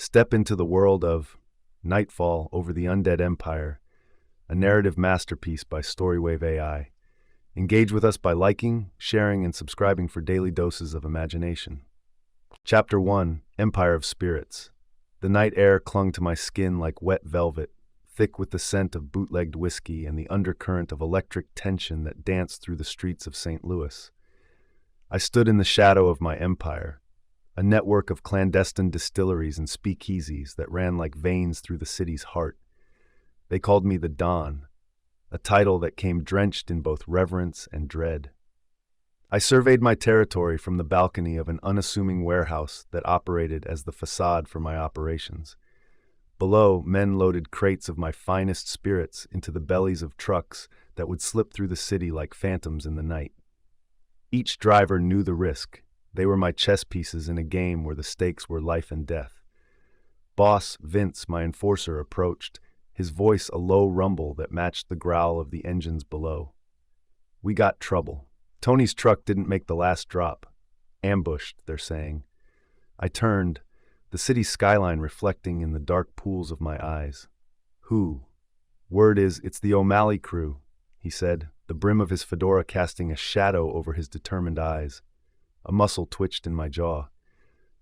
Step into the world of Nightfall over the Undead Empire, a narrative masterpiece by StoryWave.ai. Engage with us by liking, sharing, and subscribing for daily doses of imagination. Chapter 1, Empire of Spirits. The night air clung to my skin like wet velvet, thick with the scent of bootlegged whiskey and the undercurrent of electric tension that danced through the streets of St. Louis. I stood in the shadow of my empire, a network of clandestine distilleries and speakeasies that ran like veins through the city's heart. They called me the Don, a title that came drenched in both reverence and dread. I surveyed my territory from the balcony of an unassuming warehouse that operated as the facade for my operations. Below, men loaded crates of my finest spirits into the bellies of trucks that would slip through the city like phantoms in the night. Each driver knew the risk. They were my chess pieces in a game where the stakes were life and death. Boss Vince, my enforcer, approached, his voice a low rumble that matched the growl of the engines below. We got trouble. Tony's truck didn't make the last drop. Ambushed, they're saying. I turned, the city skyline reflecting in the dark pools of my eyes. Who? Word is, it's the O'Malley crew, he said, the brim of his fedora casting a shadow over his determined eyes. A muscle twitched in my jaw.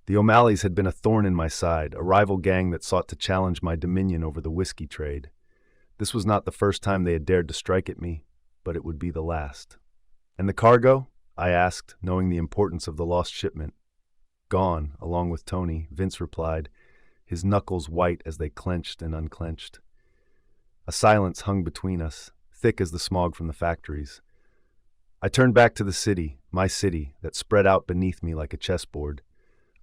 The O'Malleys had been a thorn in my side, a rival gang that sought to challenge my dominion over the whiskey trade. This was not the first time they had dared to strike at me, but it would be the last. And the cargo? I asked, knowing the importance of the lost shipment. Gone, along with Tony, Vince replied, his knuckles white as they clenched and unclenched. A silence hung between us, thick as the smog from the factories. I turned back to the city, my city, that spread out beneath me like a chessboard.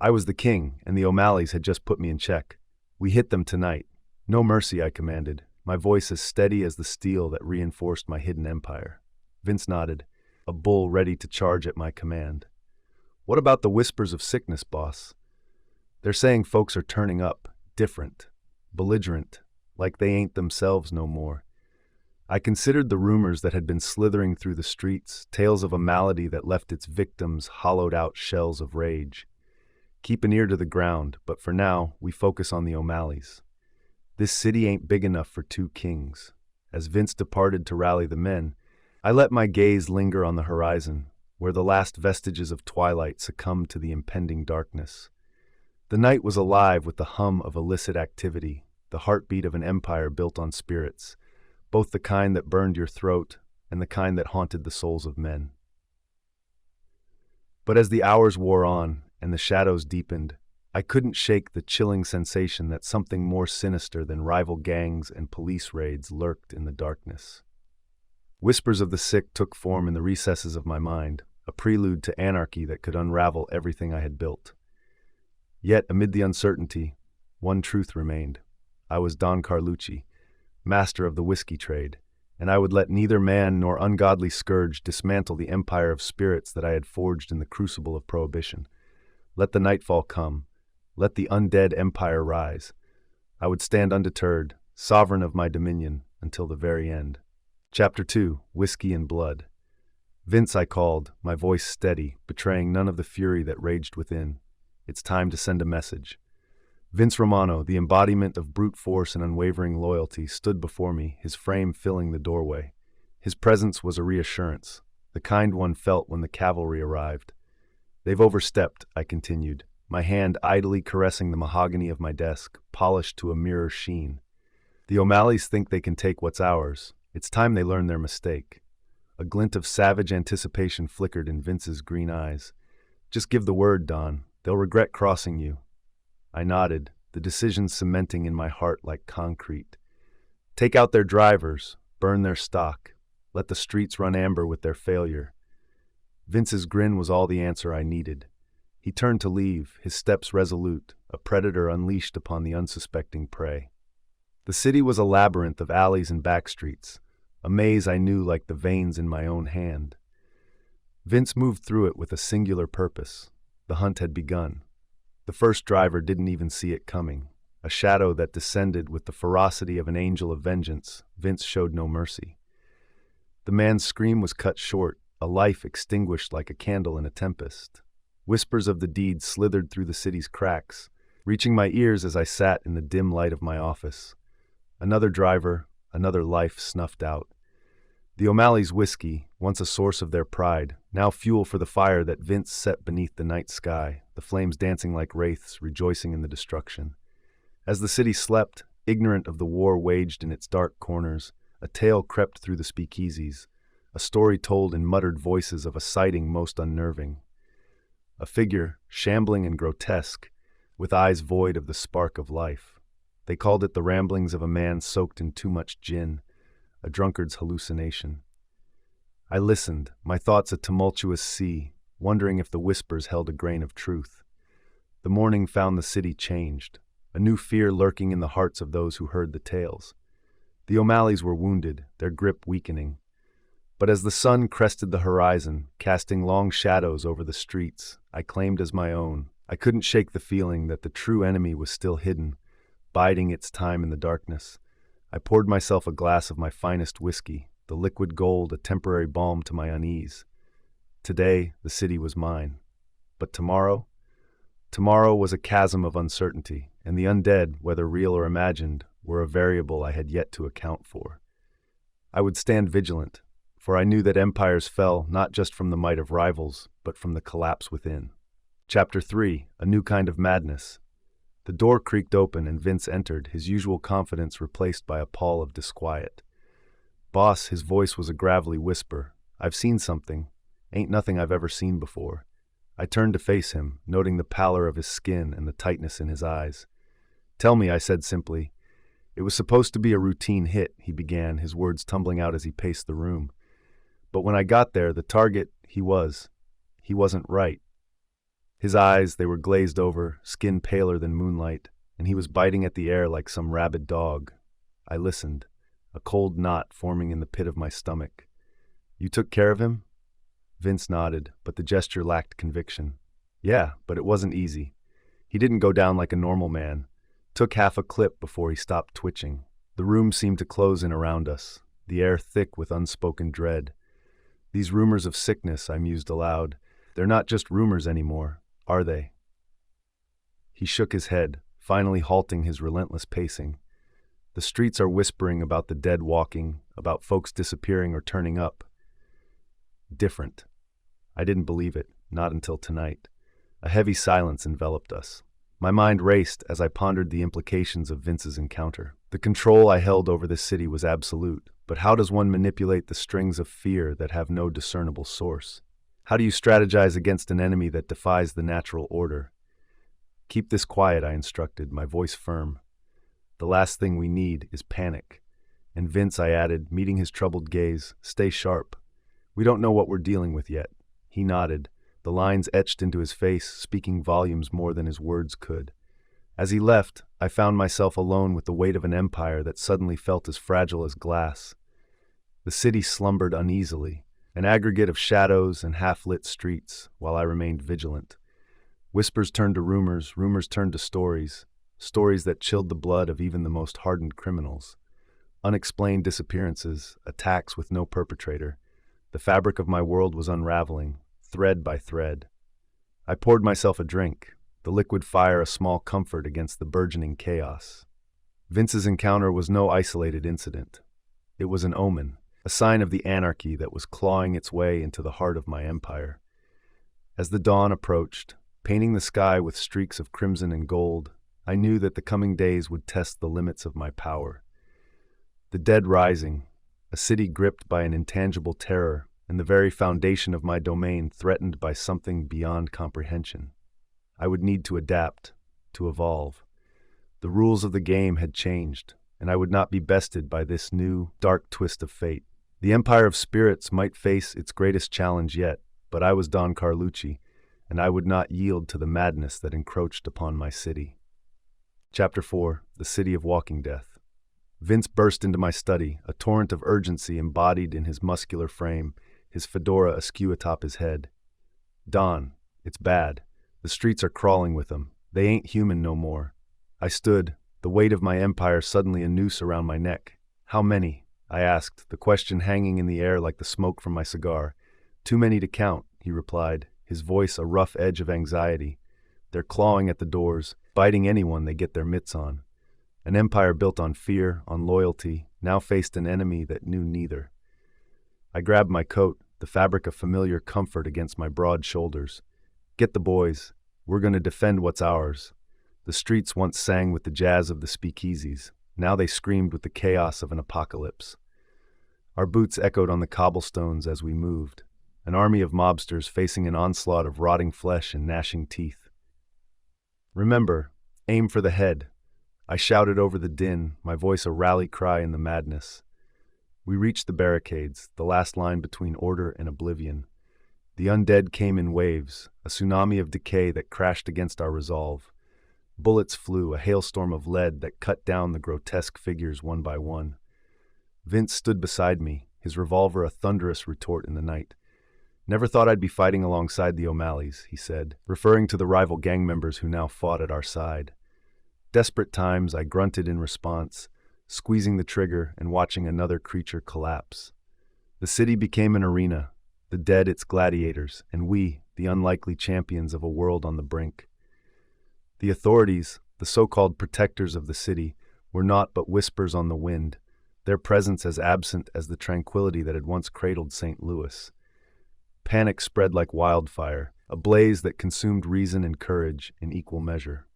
I was the king, and the O'Malleys had just put me in check. We hit them tonight. No mercy, I commanded, my voice as steady as the steel that reinforced my hidden empire. Vince nodded, a bull ready to charge at my command. What about the whispers of sickness, boss? They're saying folks are turning up, different, belligerent, like they ain't themselves no more. I considered the rumors that had been slithering through the streets, tales of a malady that left its victims hollowed-out shells of rage. Keep an ear to the ground, but for now, we focus on the O'Malleys. This city ain't big enough for two kings. As Vince departed to rally the men, I let my gaze linger on the horizon, where the last vestiges of twilight succumbed to the impending darkness. The night was alive with the hum of illicit activity, the heartbeat of an empire built on spirits, both the kind that burned your throat and the kind that haunted the souls of men. But as the hours wore on and the shadows deepened, I couldn't shake the chilling sensation that something more sinister than rival gangs and police raids lurked in the darkness. Whispers of the sick took form in the recesses of my mind, a prelude to anarchy that could unravel everything I had built. Yet, amid the uncertainty, one truth remained. I was Don Carlucci, master of the whiskey trade, and I would let neither man nor ungodly scourge dismantle the empire of spirits that I had forged in the crucible of prohibition. Let the nightfall come. Let the undead empire rise. I would stand undeterred, sovereign of my dominion, until the very end. Chapter 2, Whiskey and Blood. Vince, I called, my voice steady, betraying none of the fury that raged within. It's time to send a message. Vince Romano, the embodiment of brute force and unwavering loyalty, stood before me, his frame filling the doorway. His presence was a reassurance, the kind one felt when the cavalry arrived. They've overstepped, I continued, my hand idly caressing the mahogany of my desk, polished to a mirror sheen. The O'Malleys think they can take what's ours. It's time they learn their mistake. A glint of savage anticipation flickered in Vince's green eyes. Just give the word, Don. They'll regret crossing you. I nodded, the decision cementing in my heart like concrete. Take out their drivers, burn their stock, let the streets run amber with their failure. Vince's grin was all the answer I needed. He turned to leave, his steps resolute, a predator unleashed upon the unsuspecting prey. The city was a labyrinth of alleys and back streets, a maze I knew like the veins in my own hand. Vince moved through it with a singular purpose. The hunt had begun. The first driver didn't even see it coming. A shadow that descended with the ferocity of an angel of vengeance, Vince showed no mercy. The man's scream was cut short, a life extinguished like a candle in a tempest. Whispers of the deed slithered through the city's cracks, reaching my ears as I sat in the dim light of my office. Another driver, another life snuffed out. The O'Malley's whiskey, once a source of their pride, now fuel for the fire that Vince set beneath the night sky, the flames dancing like wraiths, rejoicing in the destruction. As the city slept, ignorant of the war waged in its dark corners, a tale crept through the speakeasies, a story told in muttered voices of a sighting most unnerving. A figure, shambling and grotesque, with eyes void of the spark of life. They called it the ramblings of a man soaked in too much gin, a drunkard's hallucination. I listened, my thoughts a tumultuous sea, wondering if the whispers held a grain of truth. The morning found the city changed, a new fear lurking in the hearts of those who heard the tales. The O'Malleys were wounded, their grip weakening. But as the sun crested the horizon, casting long shadows over the streets, I claimed as my own. I couldn't shake the feeling that the true enemy was still hidden, biding its time in the darkness. I poured myself a glass of my finest whiskey, the liquid gold a temporary balm to my unease. Today, the city was mine. But tomorrow? Tomorrow was a chasm of uncertainty, and the undead, whether real or imagined, were a variable I had yet to account for. I would stand vigilant, for I knew that empires fell not just from the might of rivals, but from the collapse within. Chapter 3, A New Kind of Madness. The door creaked open and Vince entered, his usual confidence replaced by a pall of disquiet. "Boss," his voice was a gravelly whisper. "I've seen something. Ain't nothing I've ever seen before." I turned to face him, noting the pallor of his skin and the tightness in his eyes. "Tell me," I said simply. "It was supposed to be a routine hit," he began, his words tumbling out as he paced the room. "But when I got there, the target, he wasn't right." His eyes, they were glazed over, skin paler than moonlight, and he was biting at the air like some rabid dog. I listened, a cold knot forming in the pit of my stomach. "You took care of him?" Vince nodded, but the gesture lacked conviction. "Yeah, but it wasn't easy. He didn't go down like a normal man. Took half a clip before he stopped twitching." The room seemed to close in around us, the air thick with unspoken dread. "These rumors of sickness," I mused aloud, "they're not just rumors anymore, are they?" He shook his head, finally halting his relentless pacing. "The streets are whispering about the dead walking, about folks disappearing or turning up." Different. I didn't believe it, not until tonight. A heavy silence enveloped us. My mind raced as I pondered the implications of Vince's encounter. The control I held over this city was absolute, but how does one manipulate the strings of fear that have no discernible source? How do you strategize against an enemy that defies the natural order? "Keep this quiet," I instructed, my voice firm. "The last thing we need is panic." And Vince, I added, meeting his troubled gaze, "stay sharp. We don't know what we're dealing with yet." He nodded, the lines etched into his face, speaking volumes more than his words could. As he left, I found myself alone with the weight of an empire that suddenly felt as fragile as glass. The city slumbered uneasily, an aggregate of shadows and half-lit streets, while I remained vigilant. Whispers turned to rumors, rumors turned to stories, stories that chilled the blood of even the most hardened criminals. Unexplained disappearances, attacks with no perpetrator. The fabric of my world was unraveling, thread by thread. I poured myself a drink, the liquid fire a small comfort against the burgeoning chaos. Vince's encounter was no isolated incident. It was an omen, a sign of the anarchy that was clawing its way into the heart of my empire. As the dawn approached, painting the sky with streaks of crimson and gold, I knew that the coming days would test the limits of my power. The dead rising, a city gripped by an intangible terror, and the very foundation of my domain threatened by something beyond comprehension. I would need to adapt, to evolve. The rules of the game had changed, and I would not be bested by this new, dark twist of fate. The Empire of Spirits might face its greatest challenge yet, but I was Don Carlucci, and I would not yield to the madness that encroached upon my city. Chapter 4, The City of Walking Death. Vince burst into my study, a torrent of urgency embodied in his muscular frame, his fedora askew atop his head. "Don, it's bad. The streets are crawling with them. They ain't human no more." I stood, the weight of my empire suddenly a noose around my neck. "How many?" I asked, the question hanging in the air like the smoke from my cigar. "Too many to count," he replied, his voice a rough edge of anxiety. They're clawing at the doors, biting anyone they get their mitts on. An empire built on fear, on loyalty, now faced an enemy that knew neither. I grabbed my coat, the fabric of familiar comfort against my broad shoulders. Get the boys. We're going to defend what's ours. The streets once sang with the jazz of the speakeasies. Now they screamed with the chaos of an apocalypse. Our boots echoed on the cobblestones as we moved, an army of mobsters facing an onslaught of rotting flesh and gnashing teeth. Remember, aim for the head. I shouted over the din, my voice a rally cry in the madness. We reached the barricades, the last line between order and oblivion. The undead came in waves, a tsunami of decay that crashed against our resolve. Bullets flew, a hailstorm of lead that cut down the grotesque figures one by one. Vince stood beside me, his revolver a thunderous retort in the night. "Never thought I'd be fighting alongside the O'Malleys," he said, referring to the rival gang members who now fought at our side. Desperate times, I grunted in response, squeezing the trigger and watching another creature collapse. The city became an arena, the dead its gladiators, and we, the unlikely champions of a world on the brink. The authorities, the so-called protectors of the city, were naught but whispers on the wind, their presence as absent as the tranquility that had once cradled St. Louis. Panic spread like wildfire, a blaze that consumed reason and courage in equal measure.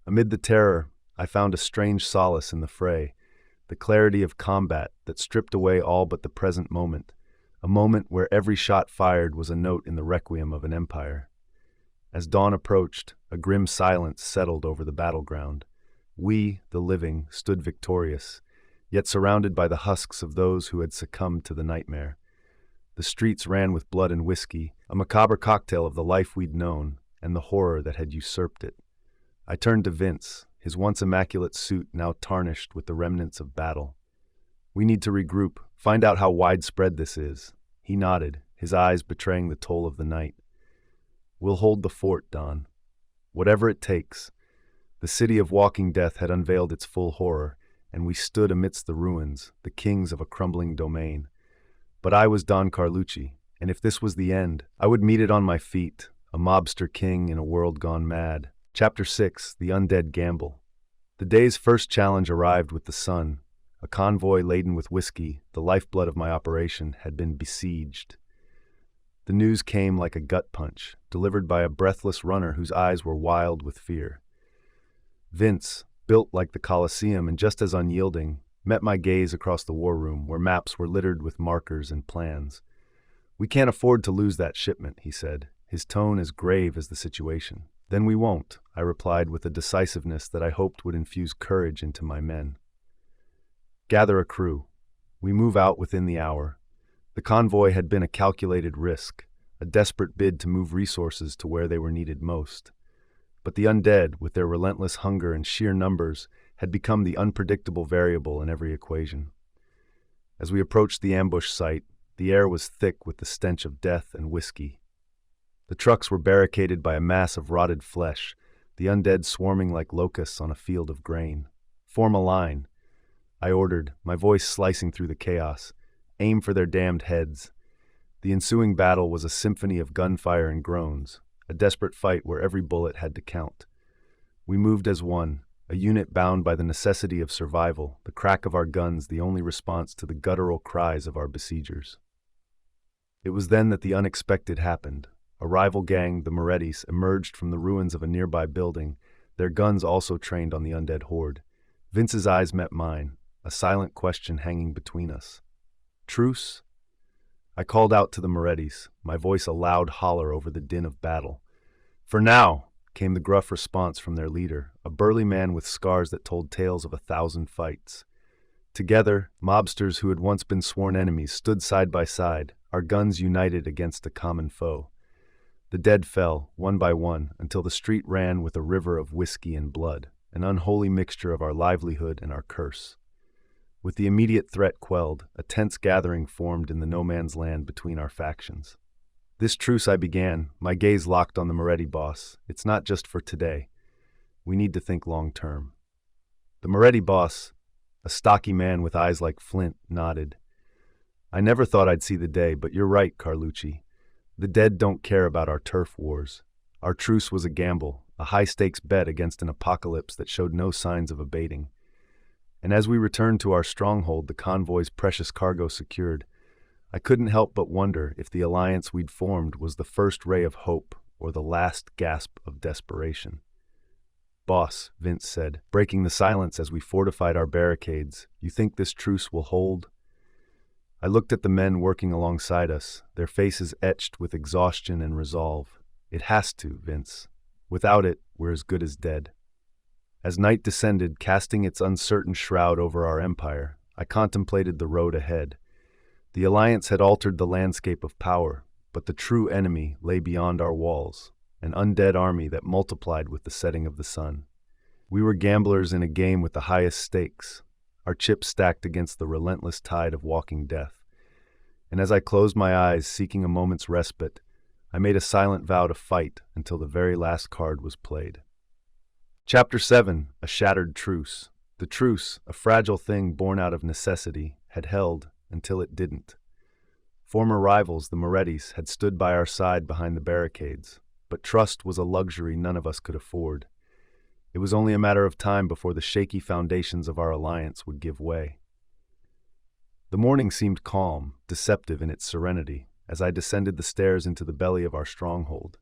Amid the terror, I found a strange solace in the fray, the clarity of combat that stripped away all but the present moment, a moment where every shot fired was a note in the requiem of an empire. As dawn approached, a grim silence settled over the battleground. We, the living, stood victorious, yet surrounded by the husks of those who had succumbed to the nightmare. The streets ran with blood and whiskey, a macabre cocktail of the life we'd known and the horror that had usurped it. I turned to Vince, his once immaculate suit now tarnished with the remnants of battle. "We need to regroup, find out how widespread this is." He nodded, his eyes betraying the toll of the night. "We'll hold the fort, Don. Whatever it takes." The city of walking death had unveiled its full horror, and we stood amidst the ruins, the kings of a crumbling domain. But I was Don Carlucci, and if this was the end, I would meet it on my feet, a mobster king in a world gone mad. Chapter 6, The Undead Gamble. The day's first challenge arrived with the sun. A convoy laden with whiskey, the lifeblood of my operation, had been besieged. The news came like a gut punch, delivered by a breathless runner whose eyes were wild with fear. Vince, built like the Colosseum and just as unyielding, met my gaze across the war room where maps were littered with markers and plans. "We can't afford to lose that shipment," he said, his tone as grave as the situation. "Then we won't," I replied with a decisiveness that I hoped would infuse courage into my men. "Gather a crew. We move out within the hour." The convoy had been a calculated risk, a desperate bid to move resources to where they were needed most. But the undead, with their relentless hunger and sheer numbers, had become the unpredictable variable in every equation. As we approached the ambush site, the air was thick with the stench of death and whiskey. The trucks were barricaded by a mass of rotted flesh, the undead swarming like locusts on a field of grain. "Form a line," I ordered, my voice slicing through the chaos. "Aim for their damned heads." The ensuing battle was a symphony of gunfire and groans, a desperate fight where every bullet had to count. We moved as one, a unit bound by the necessity of survival, the crack of our guns the only response to the guttural cries of our besiegers. It was then that the unexpected happened. A rival gang, the Morettis, emerged from the ruins of a nearby building, their guns also trained on the undead horde. Vince's eyes met mine, a silent question hanging between us. "Truce?" I called out to the Morettis, my voice a loud holler over the din of battle. "For now," came the gruff response from their leader, a burly man with scars that told tales of 1,000 fights. Together, mobsters who had once been sworn enemies stood side by side, our guns united against a common foe. The dead fell, one by one, until the street ran with a river of whiskey and blood, an unholy mixture of our livelihood and our curse. With the immediate threat quelled, a tense gathering formed in the no-man's land between our factions. This truce I began, my gaze locked on the Moretti boss. "It's not just for today. We need to think long-term." The Moretti boss, a stocky man with eyes like flint, nodded. "I never thought I'd see the day, but you're right, Carlucci. The dead don't care about our turf wars. Our truce was a gamble, a high-stakes bet against an apocalypse that showed no signs of abating. And as we returned to our stronghold, the convoy's precious cargo secured, I couldn't help but wonder if the alliance we'd formed was the first ray of hope or the last gasp of desperation. "Boss," Vince said, breaking the silence as we fortified our barricades, "you think this truce will hold?" I looked at the men working alongside us, their faces etched with exhaustion and resolve. "It has to, Vince. Without it, we're as good as dead." As night descended, casting its uncertain shroud over our empire, I contemplated the road ahead. The Alliance had altered the landscape of power, but the true enemy lay beyond our walls, an undead army that multiplied with the setting of the sun. We were gamblers in a game with the highest stakes, our chips stacked against the relentless tide of walking death. And as I closed my eyes, seeking a moment's respite, I made a silent vow to fight until the very last card was played. Chapter 7. A Shattered Truce. The truce, a fragile thing born out of necessity, had held until it didn't. Former rivals, the Morettis, had stood by our side behind the barricades, but trust was a luxury none of us could afford. It was only a matter of time before the shaky foundations of our alliance would give way. The morning seemed calm, deceptive in its serenity, as I descended the stairs into the belly of our stronghold.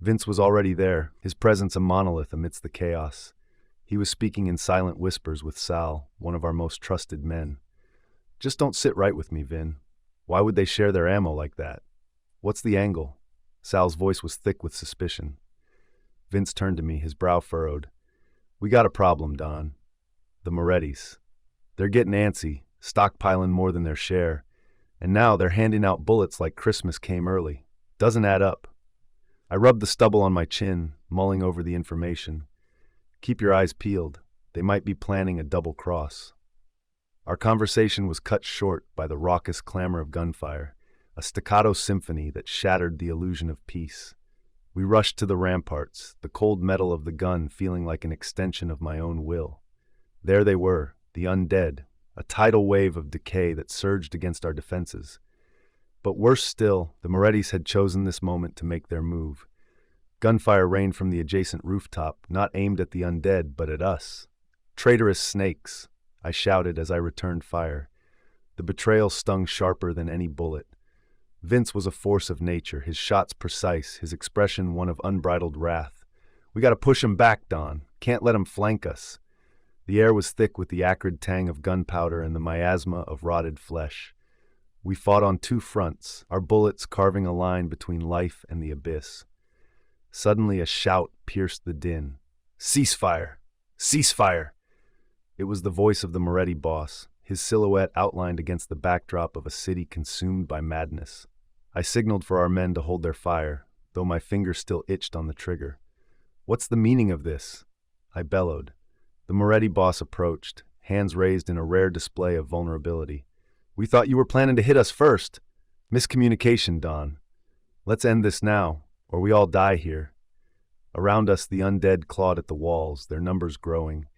Vince was already there, his presence a monolith amidst the chaos. He was speaking in silent whispers with Sal, one of our most trusted men. "Just don't sit right with me, Vin. Why would they share their ammo like that? What's the angle?" Sal's voice was thick with suspicion. Vince turned to me, his brow furrowed. "We got a problem, Don. The Morettis. They're getting antsy, stockpiling more than their share, and now they're handing out bullets like Christmas came early. Doesn't add up." I rubbed the stubble on my chin, mulling over the information. "Keep your eyes peeled. They might be planning a double cross." Our conversation was cut short by the raucous clamor of gunfire, a staccato symphony that shattered the illusion of peace. We rushed to the ramparts, the cold metal of the gun feeling like an extension of my own will. There they were, the undead, a tidal wave of decay that surged against our defenses. But worse still, the Morettis had chosen this moment to make their move. Gunfire rained from the adjacent rooftop, not aimed at the undead, but at us. "Traitorous snakes," I shouted as I returned fire. The betrayal stung sharper than any bullet. Vince was a force of nature, his shots precise, his expression one of unbridled wrath. "We gotta push 'em back, Don. Can't let 'em flank us." The air was thick with the acrid tang of gunpowder and the miasma of rotted flesh. We fought on two fronts, our bullets carving a line between life and the abyss. Suddenly a shout pierced the din. "Ceasefire! Ceasefire!" It was the voice of the Moretti boss, his silhouette outlined against the backdrop of a city consumed by madness. I signaled for our men to hold their fire, though my fingers still itched on the trigger. "What's the meaning of this?" I bellowed. The Moretti boss approached, hands raised in a rare display of vulnerability. "We thought you were planning to hit us first." "Miscommunication, Don. Let's end this now, or we all die here." Around us, the undead clawed at the walls, their numbers growing.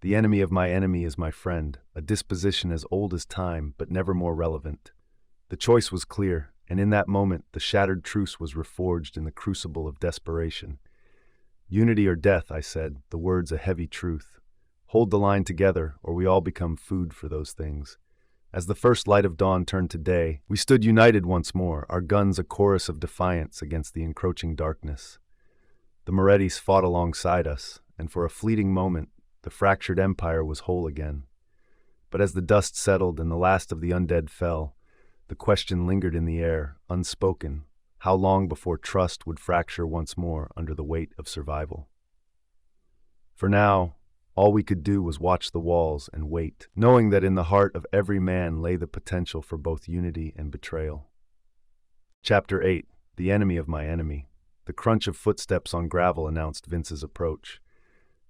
The enemy of my enemy is my friend, a disposition as old as time, but never more relevant. The choice was clear, and in that moment, the shattered truce was reforged in the crucible of desperation. "Unity or death," I said, the words a heavy truth. "Hold the line together, or we all become food for those things." As the first light of dawn turned to day, we stood united once more, our guns a chorus of defiance against the encroaching darkness. The Morettis fought alongside us, and for a fleeting moment, the fractured empire was whole again. But as the dust settled and the last of the undead fell, the question lingered in the air, unspoken: how long before trust would fracture once more under the weight of survival? For now, all we could do was watch the walls and wait, knowing that in the heart of every man lay the potential for both unity and betrayal. Chapter 8. The Enemy of My Enemy. The crunch of footsteps on gravel announced Vince's approach.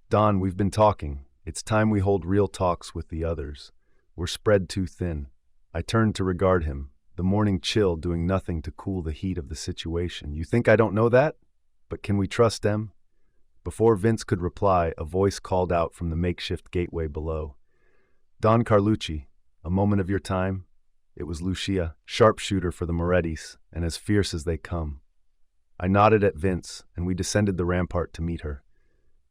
"Don, we've been talking. It's time we hold real talks with the others. We're spread too thin." I turned to regard him, the morning chill doing nothing to cool the heat of the situation. "You think I don't know that? But can we trust them?" Before Vince could reply, a voice called out from the makeshift gateway below. "Don Carlucci, a moment of your time?" It was Lucia, sharpshooter for the Morettis, and as fierce as they come. I nodded at Vince, and we descended the rampart to meet her.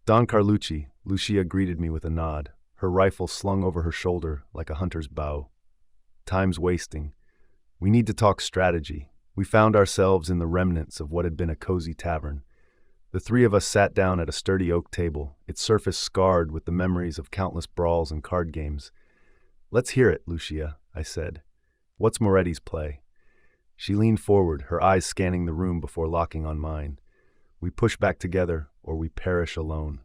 Don Carlucci, Lucia greeted me with a nod, her rifle slung over her shoulder like a hunter's bow. Time's wasting. We need to talk strategy. We found ourselves in the remnants of what had been a cozy tavern. The three of us sat down at a sturdy oak table, its surface scarred with the memories of countless brawls and card games. "Let's hear it, Lucia," I said. "What's Moretti's play?" She leaned forward, her eyes scanning the room before locking on mine. "We push back together, or we perish alone."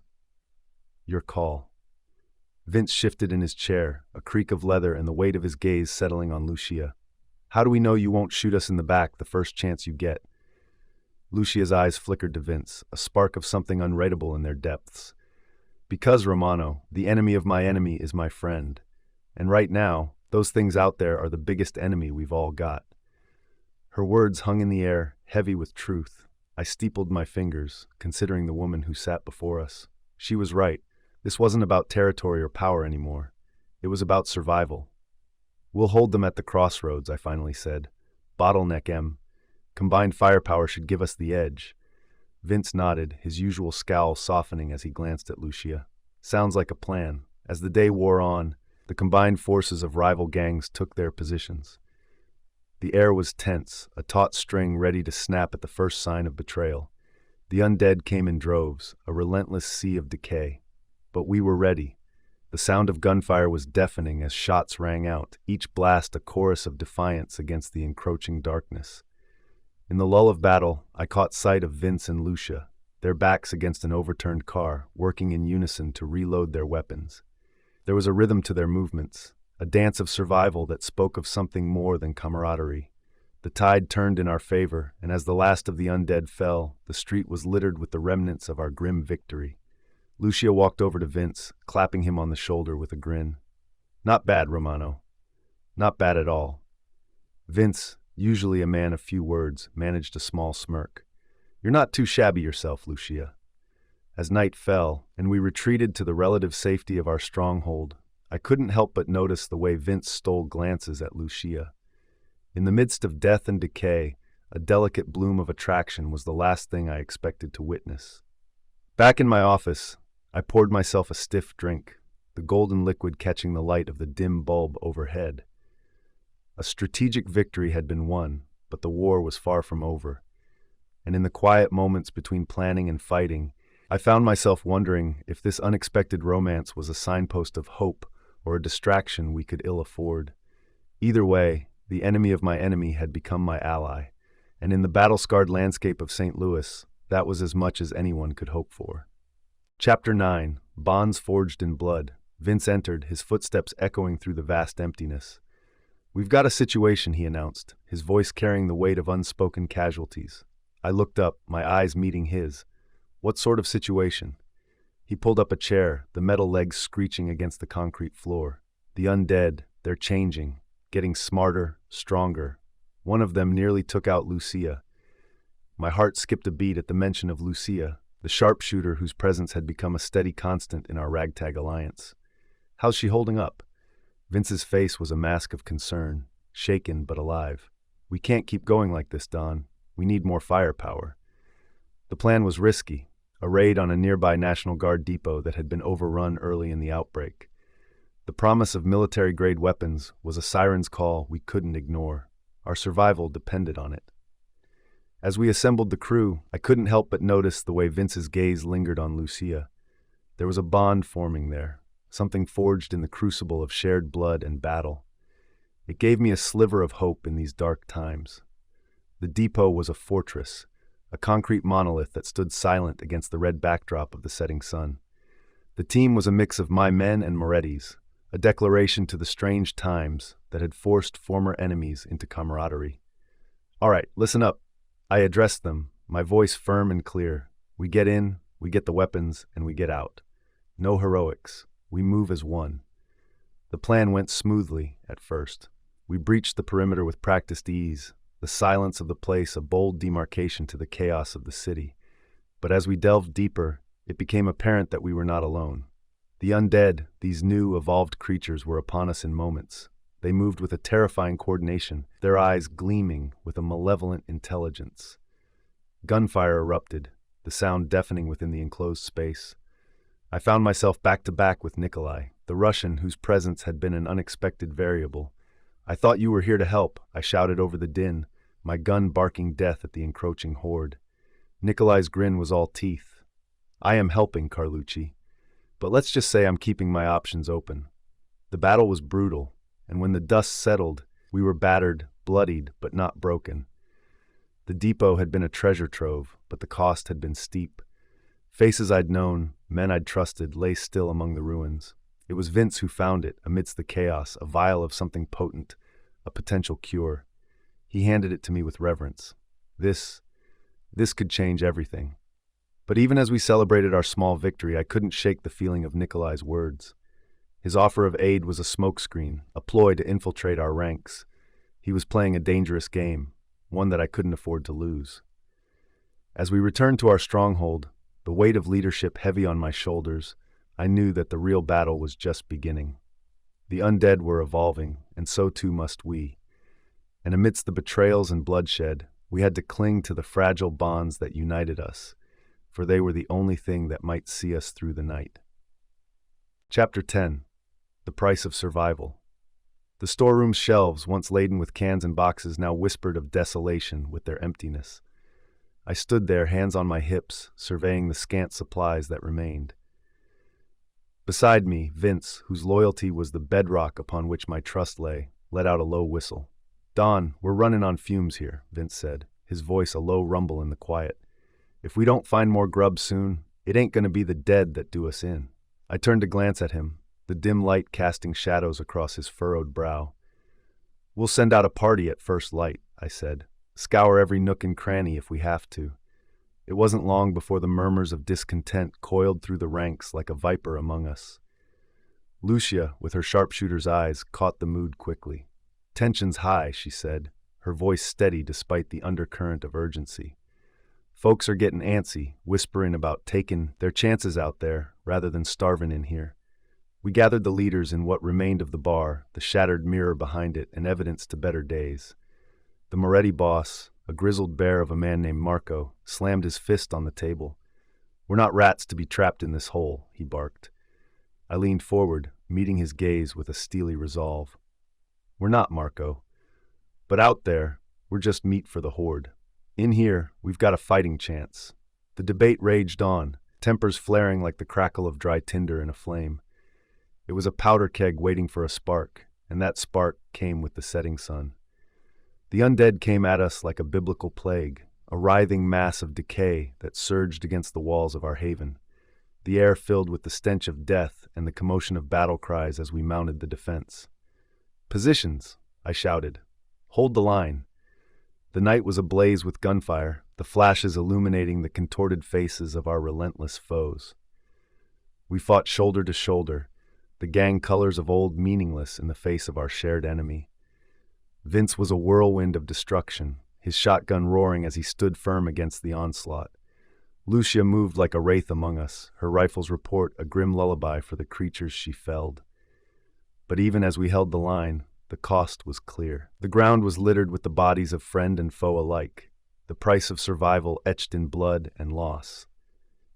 "Your call." Vince shifted in his chair, a creak of leather and the weight of his gaze settling on Lucia. "How do we know you won't shoot us in the back the first chance you get?" Lucia's eyes flickered to Vince, a spark of something unwritable in their depths. "Because, Romano, the enemy of my enemy is my friend. And right now, those things out there are the biggest enemy we've all got." Her words hung in the air, heavy with truth. I steepled my fingers, considering the woman who sat before us. She was right. This wasn't about territory or power anymore. It was about survival. "We'll hold them at the crossroads," I finally said. "Bottleneck M. Combined firepower should give us the edge." Vince nodded, his usual scowl softening as he glanced at Lucia. "Sounds like a plan." As the day wore on, the combined forces of rival gangs took their positions. The air was tense, a taut string ready to snap at the first sign of betrayal. The undead came in droves, a relentless sea of decay. But we were ready. The sound of gunfire was deafening as shots rang out, each blast a chorus of defiance against the encroaching darkness. In the lull of battle, I caught sight of Vince and Lucia, their backs against an overturned car, working in unison to reload their weapons. There was a rhythm to their movements, a dance of survival that spoke of something more than camaraderie. The tide turned in our favor, and as the last of the undead fell, the street was littered with the remnants of our grim victory. Lucia walked over to Vince, clapping him on the shoulder with a grin. "Not bad, Romano. Not bad at all." Vince, usually a man of few words, managed a small smirk. "You're not too shabby yourself, Lucia." As night fell, and we retreated to the relative safety of our stronghold, I couldn't help but notice the way Vince stole glances at Lucia. In the midst of death and decay, a delicate bloom of attraction was the last thing I expected to witness. Back in my office, I poured myself a stiff drink, the golden liquid catching the light of the dim bulb overhead. A strategic victory had been won, but the war was far from over. And in the quiet moments between planning and fighting, I found myself wondering if this unexpected romance was a signpost of hope or a distraction we could ill afford. Either way, the enemy of my enemy had become my ally, and in the battle-scarred landscape of St. Louis, that was as much as anyone could hope for. Chapter 9. Bonds Forged in Blood. Vince entered, his footsteps echoing through the vast emptiness. "We've got a situation," he announced, his voice carrying the weight of unspoken casualties. I looked up, my eyes meeting his. "What sort of situation?" He pulled up a chair, the metal legs screeching against the concrete floor. "The undead, they're changing, getting smarter, stronger. One of them nearly took out Lucia." My heart skipped a beat at the mention of Lucia, the sharpshooter whose presence had become a steady constant in our ragtag alliance. "How's she holding up?" Vince's face was a mask of concern, shaken but alive. "We can't keep going like this, Don. We need more firepower." The plan was risky, a raid on a nearby National Guard depot that had been overrun early in the outbreak. The promise of military-grade weapons was a siren's call we couldn't ignore. Our survival depended on it. As we assembled the crew, I couldn't help but notice the way Vince's gaze lingered on Lucia. There was a bond forming there, something forged in the crucible of shared blood and battle. It gave me a sliver of hope in these dark times. The depot was a fortress, a concrete monolith that stood silent against the red backdrop of the setting sun. The team was a mix of my men and Moretti's, a declaration to the strange times that had forced former enemies into camaraderie. "All right, listen up." I addressed them, my voice firm and clear. "We get in, we get the weapons, and we get out. No heroics. We move as one." The plan went smoothly at first. We breached the perimeter with practiced ease, the silence of the place a bold demarcation to the chaos of the city. But as we delved deeper, it became apparent that we were not alone. The undead, these new, evolved creatures, were upon us in moments. They moved with a terrifying coordination, their eyes gleaming with a malevolent intelligence. Gunfire erupted, the sound deafening within the enclosed space. I found myself back to back with Nikolai, the Russian whose presence had been an unexpected variable. "I thought you were here to help," I shouted over the din, my gun barking death at the encroaching horde. Nikolai's grin was all teeth. "I am helping, Carlucci. But let's just say I'm keeping my options open." The battle was brutal, and when the dust settled, we were battered, bloodied, but not broken. The depot had been a treasure trove, but the cost had been steep. Faces I'd known, men I'd trusted, lay still among the ruins. It was Vince who found it, amidst the chaos, a vial of something potent, a potential cure. He handed it to me with reverence. This could change everything. But even as we celebrated our small victory, I couldn't shake the feeling of Nikolai's words. His offer of aid was a smokescreen, a ploy to infiltrate our ranks. He was playing a dangerous game, one that I couldn't afford to lose. As we returned to our stronghold, the weight of leadership heavy on my shoulders, I knew that the real battle was just beginning. The undead were evolving, and so too must we. And amidst the betrayals and bloodshed, we had to cling to the fragile bonds that united us, for they were the only thing that might see us through the night. Chapter 10. The Price of Survival. The storeroom's shelves, once laden with cans and boxes, now whispered of desolation with their emptiness. I stood there, hands on my hips, surveying the scant supplies that remained. Beside me, Vince, whose loyalty was the bedrock upon which my trust lay, let out a low whistle. "Don, we're running on fumes here," Vince said, his voice a low rumble in the quiet. "If we don't find more grub soon, it ain't gonna be the dead that do us in." I turned to glance at him, the dim light casting shadows across his furrowed brow. "We'll send out a party at first light," I said. "Scour every nook and cranny if we have to." It wasn't long before the murmurs of discontent coiled through the ranks like a viper among us. Lucia, with her sharpshooter's eyes, caught the mood quickly. "Tension's high," she said, her voice steady despite the undercurrent of urgency. "Folks are getting antsy, whispering about taking their chances out there rather than starving in here." We gathered the leaders in what remained of the bar, the shattered mirror behind it, and evidence to better days. The Moretti boss, a grizzled bear of a man named Marco, slammed his fist on the table. "We're not rats to be trapped in this hole," he barked. I leaned forward, meeting his gaze with a steely resolve. "We're not, Marco. But out there, we're just meat for the horde. In here, we've got a fighting chance." The debate raged on, tempers flaring like the crackle of dry tinder in a flame. It was a powder keg waiting for a spark, and that spark came with the setting sun. The undead came at us like a biblical plague, a writhing mass of decay that surged against the walls of our haven. The air filled with the stench of death and the commotion of battle cries as we mounted the defense. "Positions!" I shouted. "Hold the line." The night was ablaze with gunfire, the flashes illuminating the contorted faces of our relentless foes. We fought shoulder to shoulder, the gang colors of old meaningless in the face of our shared enemy. Vince was a whirlwind of destruction, his shotgun roaring as he stood firm against the onslaught. Lucia moved like a wraith among us, her rifle's report a grim lullaby for the creatures she felled. But even as we held the line, the cost was clear. The ground was littered with the bodies of friend and foe alike, the price of survival etched in blood and loss.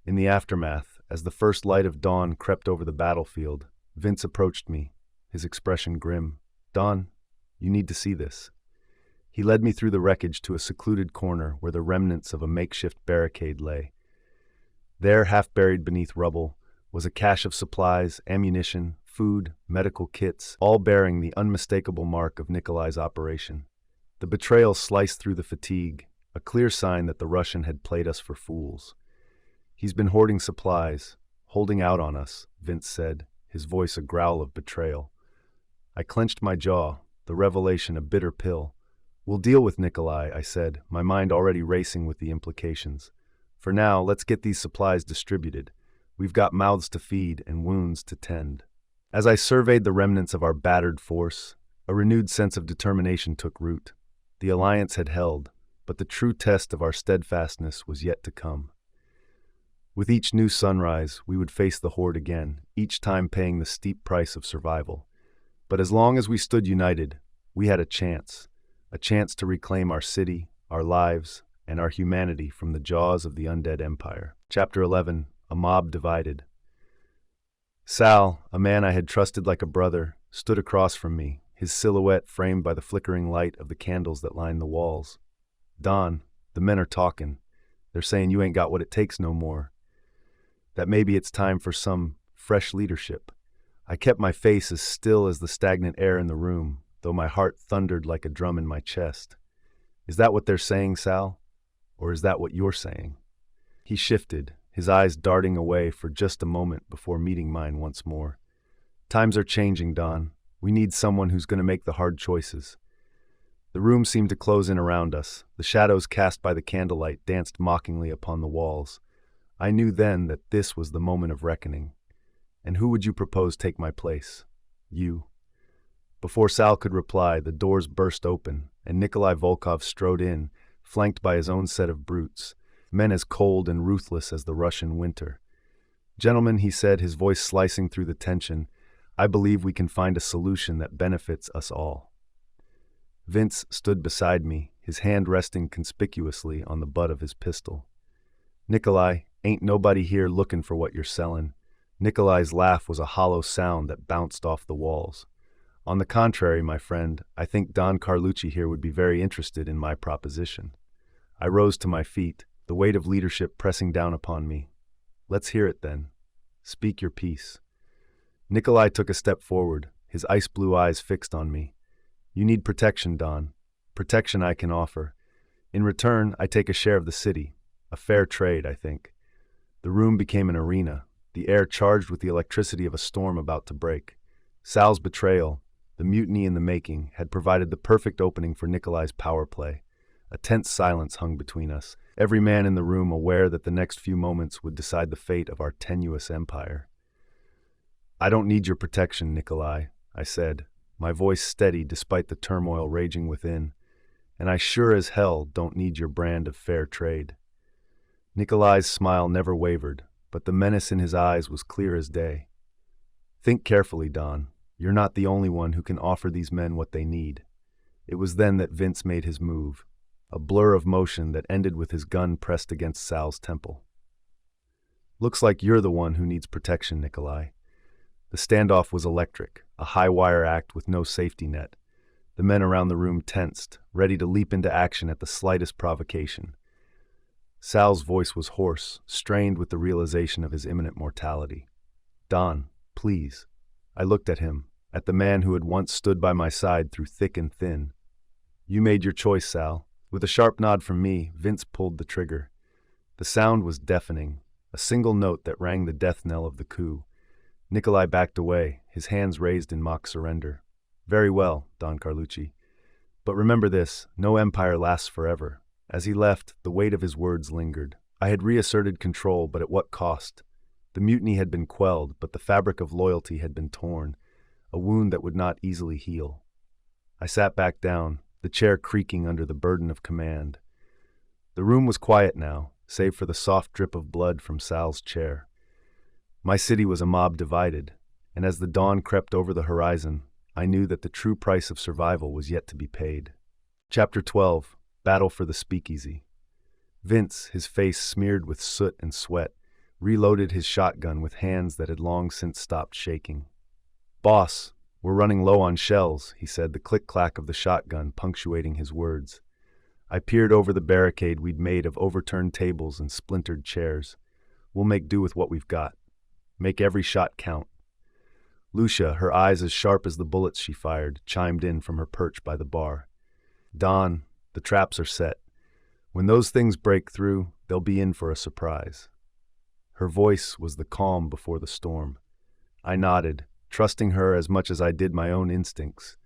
In the aftermath, as the first light of dawn crept over the battlefield, Vince approached me, his expression grim. "Don, you need to see this." He led me through the wreckage to a secluded corner where the remnants of a makeshift barricade lay. There, half buried beneath rubble, was a cache of supplies, ammunition, food, medical kits, all bearing the unmistakable mark of Nikolai's operation. The betrayal sliced through the fatigue, a clear sign that the Russian had played us for fools. "He's been hoarding supplies, holding out on us," Vince said, his voice a growl of betrayal. I clenched my jaw, the revelation a bitter pill. "We'll deal with Nikolai," I said, my mind already racing with the implications. "For now, let's get these supplies distributed. We've got mouths to feed and wounds to tend." As I surveyed the remnants of our battered force, a renewed sense of determination took root. The alliance had held, but the true test of our steadfastness was yet to come. With each new sunrise, we would face the horde again, each time paying the steep price of survival. But as long as we stood united, we had a chance to reclaim our city, our lives, and our humanity from the jaws of the Undead Empire. Chapter 11. A Mob Divided. Sal, a man I had trusted like a brother, stood across from me, his silhouette framed by the flickering light of the candles that lined the walls. "Don, the men are talking. They're saying you ain't got what it takes no more. That maybe it's time for some fresh leadership." I kept my face as still as the stagnant air in the room, though my heart thundered like a drum in my chest. "Is that what they're saying, Sal? Or is that what you're saying?" He shifted, his eyes darting away for just a moment before meeting mine once more. "Times are changing, Don. We need someone who's going to make the hard choices." The room seemed to close in around us. The shadows cast by the candlelight danced mockingly upon the walls. I knew then that this was the moment of reckoning. "And who would you propose take my place?" "You." Before Sal could reply, the doors burst open, and Nikolai Volkov strode in, flanked by his own set of brutes, men as cold and ruthless as the Russian winter. "Gentlemen," he said, his voice slicing through the tension, "I believe we can find a solution that benefits us all." Vince stood beside me, his hand resting conspicuously on the butt of his pistol. "Nikolai, ain't nobody here looking for what you're selling." Nikolai's laugh was a hollow sound that bounced off the walls. "On the contrary, my friend, I think Don Carlucci here would be very interested in my proposition." I rose to my feet, the weight of leadership pressing down upon me. "Let's hear it then. Speak your piece." Nikolai took a step forward, his ice-blue eyes fixed on me. "You need protection, Don. Protection I can offer. In return, I take a share of the city. A fair trade, I think." The room became an arena, the air charged with the electricity of a storm about to break. Sal's betrayal, the mutiny in the making, had provided the perfect opening for Nikolai's power play. A tense silence hung between us, every man in the room aware that the next few moments would decide the fate of our tenuous empire. "I don't need your protection, Nikolai," I said, my voice steady despite the turmoil raging within. "And I sure as hell don't need your brand of fair trade." Nikolai's smile never wavered, but the menace in his eyes was clear as day. "Think carefully, Don. You're not the only one who can offer these men what they need." It was then that Vince made his move, a blur of motion that ended with his gun pressed against Sal's temple. "Looks like you're the one who needs protection, Nikolai." The standoff was electric, a high-wire act with no safety net. The men around the room tensed, ready to leap into action at the slightest provocation. Sal's voice was hoarse, strained with the realization of his imminent mortality. "Don, please." I looked at him, at the man who had once stood by my side through thick and thin. "You made your choice, Sal." With a sharp nod from me, Vince pulled the trigger. The sound was deafening, a single note that rang the death knell of the coup. Nikolai backed away, his hands raised in mock surrender. "Very well, Don Carlucci. But remember this, no empire lasts forever." As he left, the weight of his words lingered. I had reasserted control, but at what cost? The mutiny had been quelled, but the fabric of loyalty had been torn, a wound that would not easily heal. I sat back down, the chair creaking under the burden of command. The room was quiet now, save for the soft drip of blood from Sal's chair. My city was a mob divided, and as the dawn crept over the horizon, I knew that the true price of survival was yet to be paid. Chapter 12. Battle for the Speakeasy. Vince, his face smeared with soot and sweat, reloaded his shotgun with hands that had long since stopped shaking. "Boss, we're running low on shells," he said, the click-clack of the shotgun punctuating his words. I peered over the barricade we'd made of overturned tables and splintered chairs. "We'll make do with what we've got. Make every shot count." Lucia, her eyes as sharp as the bullets she fired, chimed in from her perch by the bar. "Don, the traps are set. When those things break through, they'll be in for a surprise." Her voice was the calm before the storm. I nodded, trusting her as much as I did my own instincts.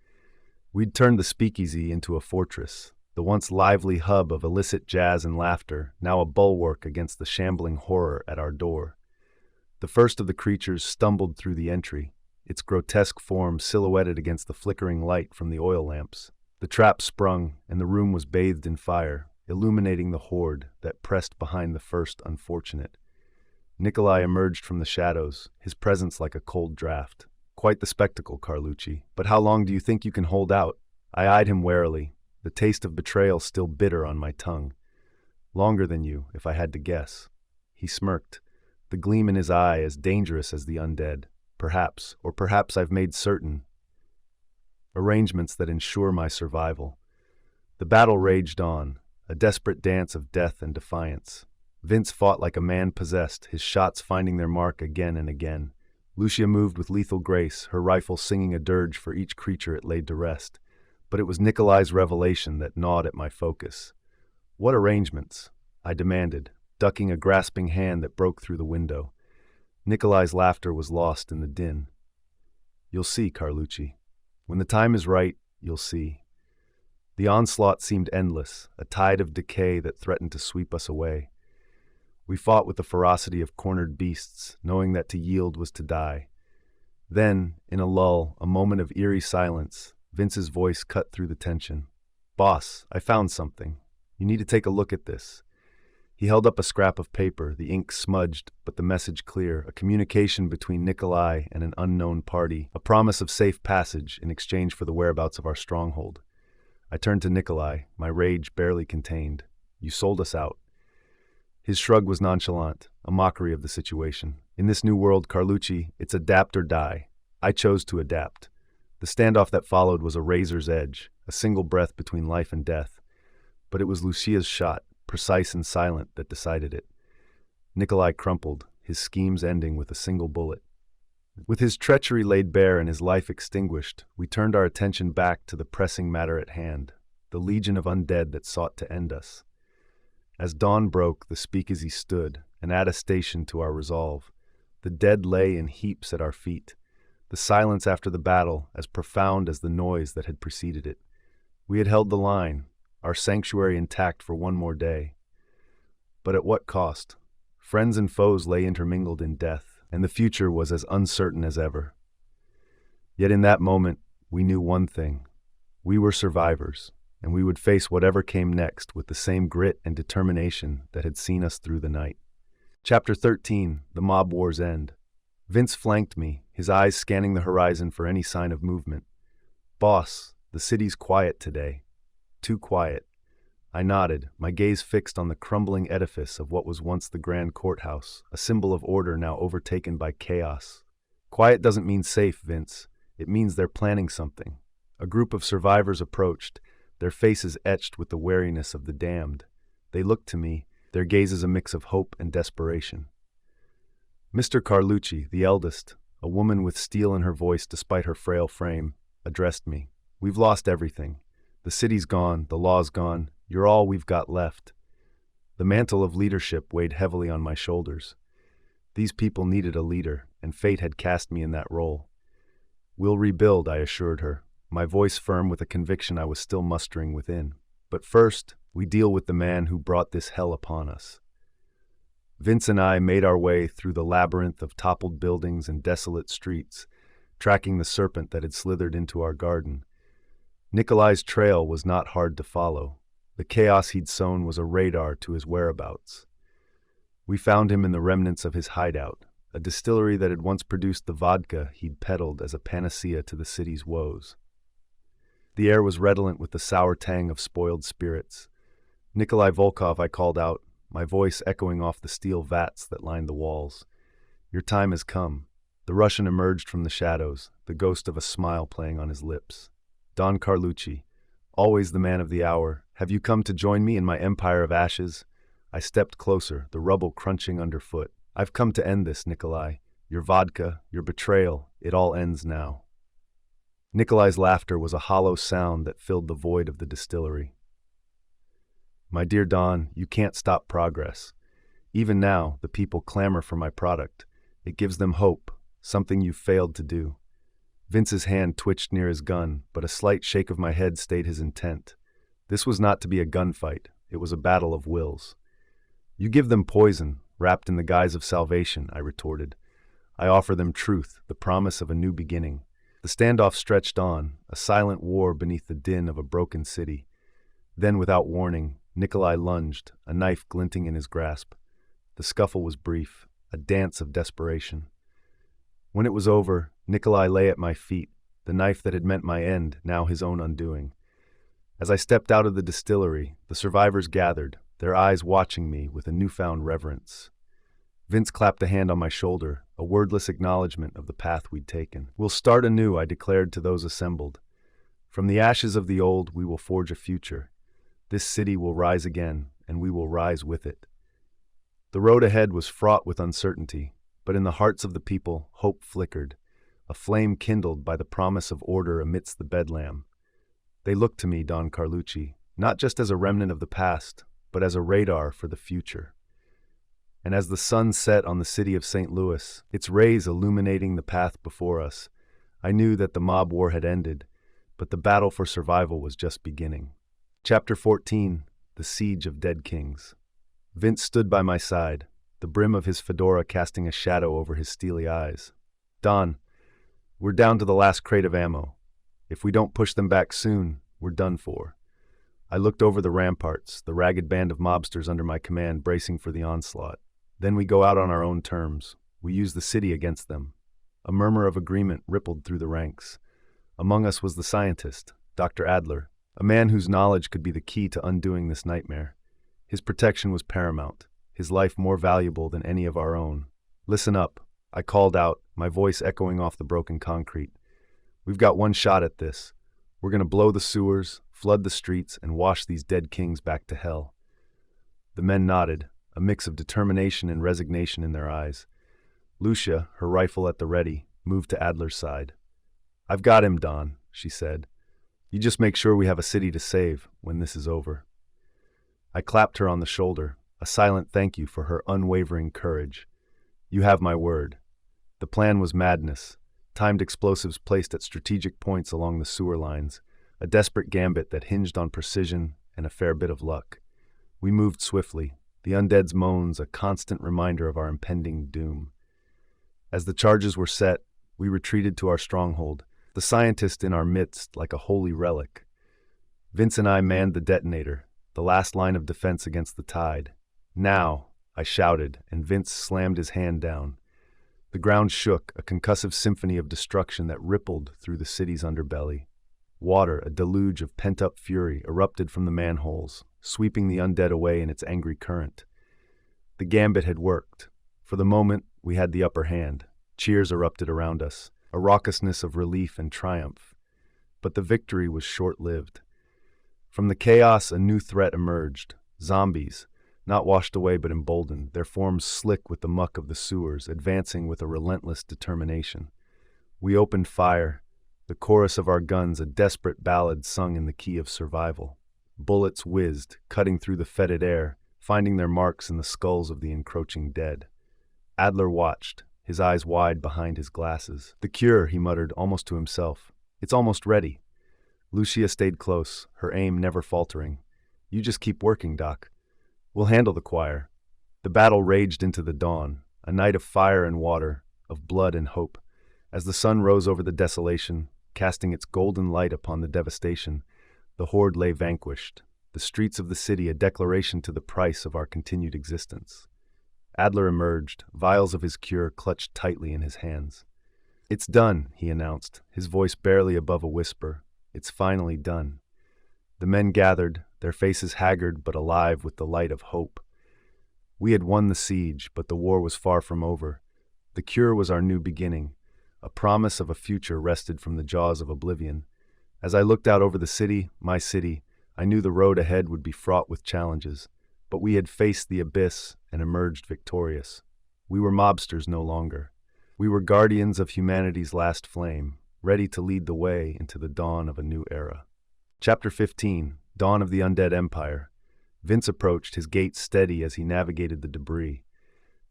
We'd turned the speakeasy into a fortress, the once lively hub of illicit jazz and laughter, now a bulwark against the shambling horror at our door. The first of the creatures stumbled through the entry, its grotesque form silhouetted against the flickering light from the oil lamps. The trap sprung, and the room was bathed in fire, illuminating the horde that pressed behind the first unfortunate. Nikolai emerged from the shadows, his presence like a cold draft. "Quite the spectacle, Carlucci. But how long do you think you can hold out?" I eyed him warily, the taste of betrayal still bitter on my tongue. Longer than you, if I had to guess. He smirked, the gleam in his eye as dangerous as the undead. Perhaps, or perhaps I've made certain arrangements that ensure my survival. The battle raged on, a desperate dance of death and defiance. Vince fought like a man possessed, his shots finding their mark again and again. Lucia moved with lethal grace, her rifle singing a dirge for each creature it laid to rest. But it was Nikolai's revelation that gnawed at my focus. What arrangements? I demanded, ducking a grasping hand that broke through the window. Nikolai's laughter was lost in the din. You'll see, Carlucci. When the time is right, you'll see. The onslaught seemed endless, a tide of decay that threatened to sweep us away. We fought with the ferocity of cornered beasts, knowing that to yield was to die. Then, in a lull, a moment of eerie silence, Vince's voice cut through the tension. Boss, I found something. You need to take a look at this. He held up a scrap of paper, the ink smudged, but the message clear, a communication between Nikolai and an unknown party, a promise of safe passage in exchange for the whereabouts of our stronghold. I turned to Nikolai, my rage barely contained. You sold us out. His shrug was nonchalant, a mockery of the situation. In this new world, Carlucci, it's adapt or die. I chose to adapt. The standoff that followed was a razor's edge, a single breath between life and death. But it was Lucia's shot, precise and silent, that decided it. Nikolai crumpled, his schemes ending with a single bullet. With his treachery laid bare and his life extinguished, we turned our attention back to the pressing matter at hand, the legion of undead that sought to end us. As dawn broke, the speakeasy stood, an attestation to our resolve. The dead lay in heaps at our feet, the silence after the battle as profound as the noise that had preceded it. We had held the line, our sanctuary intact for one more day. But at what cost? Friends and foes lay intermingled in death, and the future was as uncertain as ever. Yet in that moment, we knew one thing. We were survivors, and we would face whatever came next with the same grit and determination that had seen us through the night. Chapter 13, The Mob War's End. Vince flanked me, his eyes scanning the horizon for any sign of movement. Boss, the city's quiet today. Too quiet. I nodded, my gaze fixed on the crumbling edifice of what was once the grand courthouse, a symbol of order now overtaken by chaos. Quiet doesn't mean safe, Vince. It means they're planning something. A group of survivors approached, their faces etched with the wariness of the damned. They looked to me, their gazes a mix of hope and desperation. Mr. Carlucci, the eldest, a woman with steel in her voice despite her frail frame, addressed me. We've lost everything. The city's gone, the law's gone, you're all we've got left. The mantle of leadership weighed heavily on my shoulders. These people needed a leader, and fate had cast me in that role. We'll rebuild, I assured her, my voice firm with a conviction I was still mustering within. But first, we deal with the man who brought this hell upon us. Vince and I made our way through the labyrinth of toppled buildings and desolate streets, tracking the serpent that had slithered into our garden. Nikolai's trail was not hard to follow. The chaos he'd sown was a radar to his whereabouts. We found him in the remnants of his hideout, a distillery that had once produced the vodka he'd peddled as a panacea to the city's woes. The air was redolent with the sour tang of spoiled spirits. Nikolai Volkov, I called out, my voice echoing off the steel vats that lined the walls. Your time has come. The Russian emerged from the shadows, the ghost of a smile playing on his lips. Don Carlucci, always the man of the hour, have you come to join me in my empire of ashes? I stepped closer, the rubble crunching underfoot. I've come to end this, Nikolai. Your vodka, your betrayal, it all ends now. Nikolai's laughter was a hollow sound that filled the void of the distillery. My dear Don, you can't stop progress. Even now, the people clamor for my product. It gives them hope, something you've failed to do. Vince's hand twitched near his gun, but a slight shake of my head stayed his intent. This was not to be a gunfight. It was a battle of wills. You give them poison, wrapped in the guise of salvation, I retorted. I offer them truth, the promise of a new beginning. The standoff stretched on, a silent war beneath the din of a broken city. Then, without warning, Nikolai lunged, a knife glinting in his grasp. The scuffle was brief, a dance of desperation. When it was over, Nikolai lay at my feet, the knife that had meant my end, now his own undoing. As I stepped out of the distillery, the survivors gathered, their eyes watching me with a newfound reverence. Vince clapped a hand on my shoulder, a wordless acknowledgement of the path we'd taken. "We'll start anew," I declared to those assembled. "From the ashes of the old, we will forge a future. This city will rise again, and we will rise with it." The road ahead was fraught with uncertainty, but in the hearts of the people, hope flickered, a flame kindled by the promise of order amidst the bedlam. They looked to me, Don Carlucci, not just as a remnant of the past, but as a radar for the future. And as the sun set on the city of St. Louis, its rays illuminating the path before us, I knew that the mob war had ended, but the battle for survival was just beginning. Chapter 14, The Siege of Dead Kings. Vince stood by my side, the brim of his fedora casting a shadow over his steely eyes. "Don, we're down to the last crate of ammo. If we don't push them back soon, we're done for." I looked over the ramparts, the ragged band of mobsters under my command bracing for the onslaught. Then we go out on our own terms. We use the city against them. A murmur of agreement rippled through the ranks. Among us was the scientist, Dr. Adler, a man whose knowledge could be the key to undoing this nightmare. His protection was paramount, his life more valuable than any of our own. "Listen up," I called out, my voice echoing off the broken concrete. "We've got one shot at this. We're going to blow the sewers, flood the streets, and wash these dead kings back to hell." The men nodded, a mix of determination and resignation in their eyes. Lucia, her rifle at the ready, moved to Adler's side. "I've got him, Don," she said. "You just make sure we have a city to save when this is over." I clapped her on the shoulder, a silent thank you for her unwavering courage. "You have my word." The plan was madness, timed explosives placed at strategic points along the sewer lines, a desperate gambit that hinged on precision and a fair bit of luck. We moved swiftly, the undead's moans a constant reminder of our impending doom. As the charges were set, we retreated to our stronghold, the scientist in our midst like a holy relic. Vince and I manned the detonator, the last line of defense against the tide. "Now," I shouted, and Vince slammed his hand down. The ground shook, a concussive symphony of destruction that rippled through the city's underbelly. Water, a deluge of pent-up fury, erupted from the manholes, sweeping the undead away in its angry current. The gambit had worked. For the moment, we had the upper hand. Cheers erupted around us, a raucousness of relief and triumph. But the victory was short-lived. From the chaos, a new threat emerged. Zombies, not washed away but emboldened, their forms slick with the muck of the sewers, advancing with a relentless determination. We opened fire, the chorus of our guns a desperate ballad sung in the key of survival. Bullets whizzed, cutting through the fetid air, finding their marks in the skulls of the encroaching dead. Adler watched, his eyes wide behind his glasses. "The cure," he muttered, almost to himself. "It's almost ready." Lucia stayed close, her aim never faltering. "You just keep working, Doc. We'll handle the choir." The battle raged into the dawn, a night of fire and water, of blood and hope. As the sun rose over the desolation, casting its golden light upon the devastation, the horde lay vanquished, the streets of the city a declaration to the price of our continued existence. Adler emerged, vials of his cure clutched tightly in his hands. "It's done," he announced, his voice barely above a whisper. "It's finally done." The men gathered, their faces haggard but alive with the light of hope. We had won the siege, but the war was far from over. The cure was our new beginning. A promise of a future wrested from the jaws of oblivion. As I looked out over the city, my city, I knew the road ahead would be fraught with challenges. But we had faced the abyss and emerged victorious. We were mobsters no longer. We were guardians of humanity's last flame, ready to lead the way into the dawn of a new era. Chapter 15, Dawn of the Undead Empire. Vince approached, his gait steady as he navigated the debris.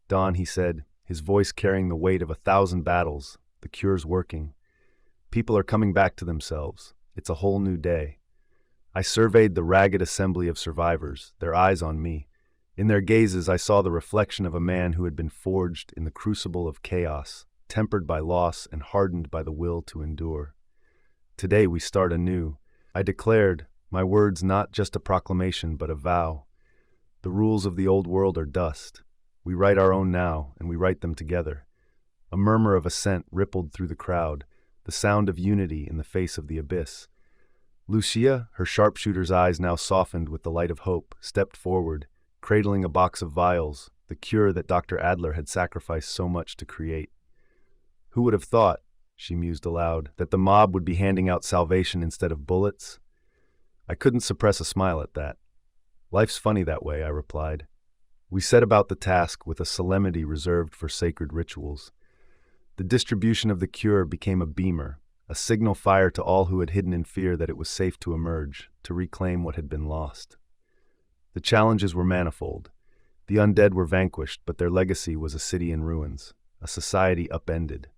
"Don," he said, his voice carrying the weight of 1,000 battles, "the cure's working. People are coming back to themselves. It's a whole new day." I surveyed the ragged assembly of survivors, their eyes on me. In their gazes I saw the reflection of a man who had been forged in the crucible of chaos, tempered by loss and hardened by the will to endure. "Today we start anew," I declared, my words not just a proclamation but a vow. "The rules of the old world are dust. We write our own now, and we write them together." A murmur of assent rippled through the crowd, the sound of unity in the face of the abyss. Lucia, her sharpshooter's eyes now softened with the light of hope, stepped forward, cradling a box of vials, the cure that Dr. Adler had sacrificed so much to create. Who would have thought, she mused aloud, that the mob would be handing out salvation instead of bullets? I couldn't suppress a smile at that. Life's funny that way, I replied. We set about the task with a solemnity reserved for sacred rituals. The distribution of the cure became a beamer, a signal fire to all who had hidden in fear that it was safe to emerge, to reclaim what had been lost. The challenges were manifold. The undead were vanquished, but their legacy was a city in ruins, a society upended.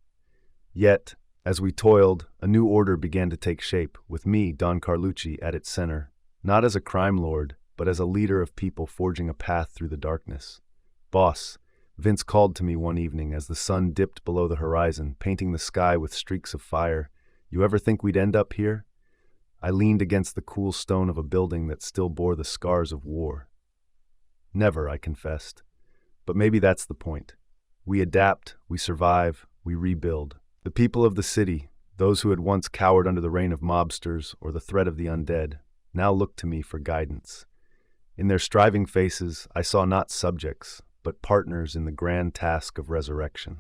Yet, as we toiled, a new order began to take shape, with me, Don Carlucci, at its center, not as a crime lord, but as a leader of people forging a path through the darkness. Boss, Vince called to me one evening as the sun dipped below the horizon, painting the sky with streaks of fire. You ever think we'd end up here? I leaned against the cool stone of a building that still bore the scars of war. Never, I confessed. But maybe that's the point. We adapt, we survive, we rebuild. The people of the city, those who had once cowered under the reign of mobsters or the threat of the undead, now looked to me for guidance. In their striving faces, I saw not subjects, but partners in the grand task of resurrection.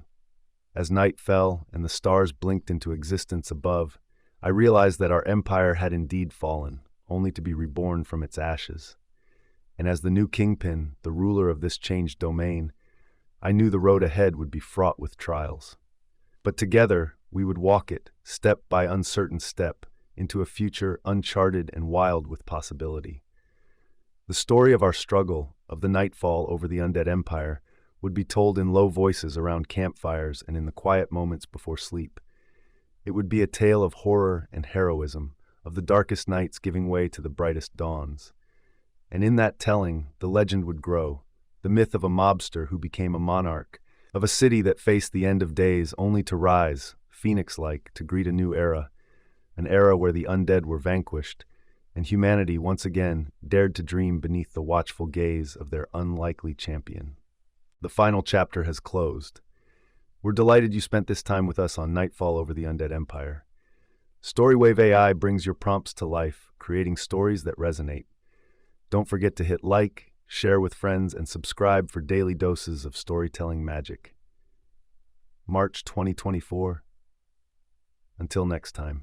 As night fell and the stars blinked into existence above, I realized that our empire had indeed fallen, only to be reborn from its ashes. And as the new kingpin, the ruler of this changed domain, I knew the road ahead would be fraught with trials. But together, we would walk it, step by uncertain step, into a future uncharted and wild with possibility. The story of our struggle, of the nightfall over the undead empire, would be told in low voices around campfires and in the quiet moments before sleep. It would be a tale of horror and heroism, of the darkest nights giving way to the brightest dawns. And in that telling, the legend would grow, the myth of a mobster who became a monarch, of a city that faced the end of days only to rise, phoenix-like, to greet a new era, an era where the undead were vanquished, and humanity once again dared to dream beneath the watchful gaze of their unlikely champion. The final chapter has closed. We're delighted you spent this time with us on Nightfall over the Undead Empire. StoryWave.ai brings your prompts to life, creating stories that resonate. Don't forget to hit like, share with friends, and subscribe for daily doses of storytelling magic. March 2024. Until next time.